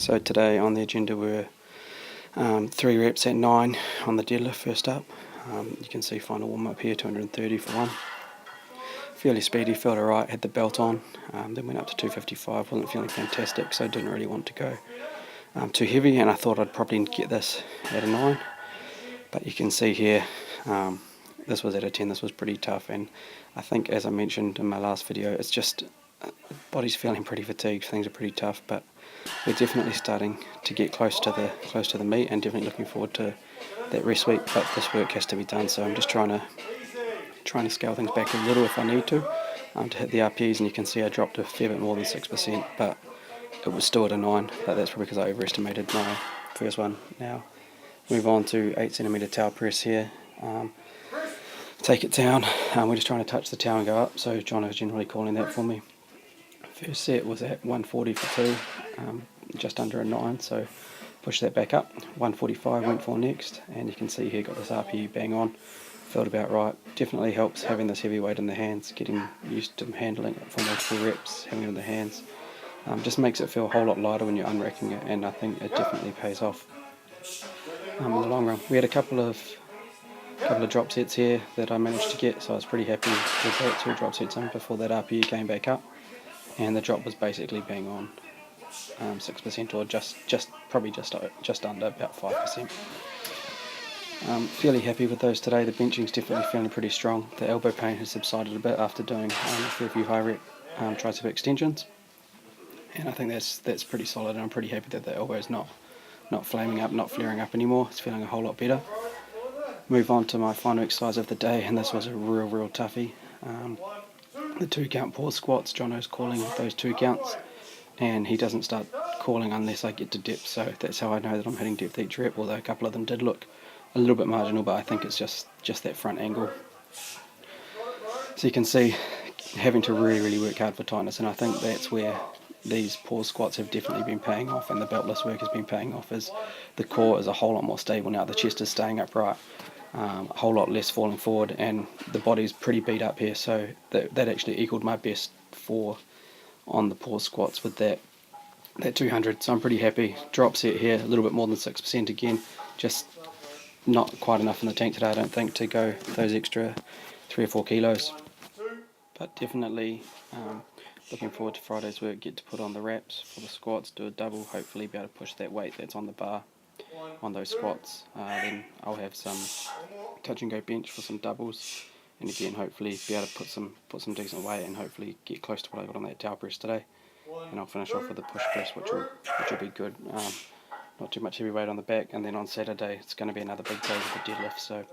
So today on the agenda were 3 reps at 9 on the deadlift first up. You can see final warm up here, 230 for one. Fairly speedy, felt alright, had the belt on, then went up to 255, wasn't feeling fantastic, so didn't really want to go too heavy, and I thought I'd probably get this at a 9. But you can see here, this was at a 10, this was pretty tough, and I think, as I mentioned in my last video, it's just body's feeling pretty fatigued, things are pretty tough, but we're definitely starting to get close to the meet, and definitely looking forward to that rest week. But this work has to be done, so I'm just trying to scale things back a little if I need to hit the RPEs, and you can see I dropped a fair bit more than 6%, but it was still at a 9, but that's probably because I overestimated my first one. Now move on to 8cm towel press here. Take it down, we're just trying to touch the towel and go up, so John is generally calling that for me. First set was at 140 for 2, just under a 9, so push that back up. 145 went for next, and you can see here got this RPE bang on, felt about right. Definitely helps having this heavy weight in the hands, getting used to handling it for multiple reps, having it in the hands. Just makes it feel a whole lot lighter when you're unracking it, and I think it definitely pays off in the long run. We had a couple of drop sets here that I managed to get, so I was pretty happy with that. 2 drop sets in before that RPE came back up, and the drop was basically bang on 6%, or probably just under about 5%. Fairly happy with those today. The benching's definitely feeling pretty strong. The elbow pain has subsided a bit after doing a few high rep tricep extensions, and I think that's pretty solid, and I'm pretty happy that the elbow is not flaming up, not flaring up anymore. It's feeling a whole lot better. Move on to my final exercise of the day, and this was a real toughie. The 2 count pause squats. Jono's calling those 2 counts, and he doesn't start calling unless I get to depth, so that's how I know that I'm hitting depth each rep, although a couple of them did look a little bit marginal, but I think it's just that front angle. So you can see having to really work hard for tightness, and I think that's where these pause squats have definitely been paying off, and the beltless work has been paying off, as the core is a whole lot more stable now, the chest is staying upright, a whole lot less falling forward, and the body's pretty beat up here, so that actually equaled my best 4 on the pause squats with that 200, so I'm pretty happy. Drop set here, a little bit more than 6% again, just not quite enough in the tank today, I don't think, to go those extra 3 or 4 kilos, but definitely looking forward to Friday's work, get to put on the wraps for the squats, do a double, hopefully be able to push that weight that's on the bar on those squats. Then I'll have some touch and go bench for some doubles, and again hopefully be able to put some decent weight and hopefully get close to what I got on that towel press today. And I'll finish off with a push press, which will be good. Not too much heavy weight on the back, and then on Saturday it's going to be another big day with the deadlift, so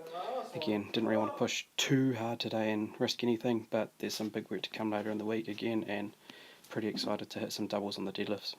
again, didn't really want to push too hard today and risk anything, but there's some big work to come later in the week again, and pretty excited to hit some doubles on the deadlifts.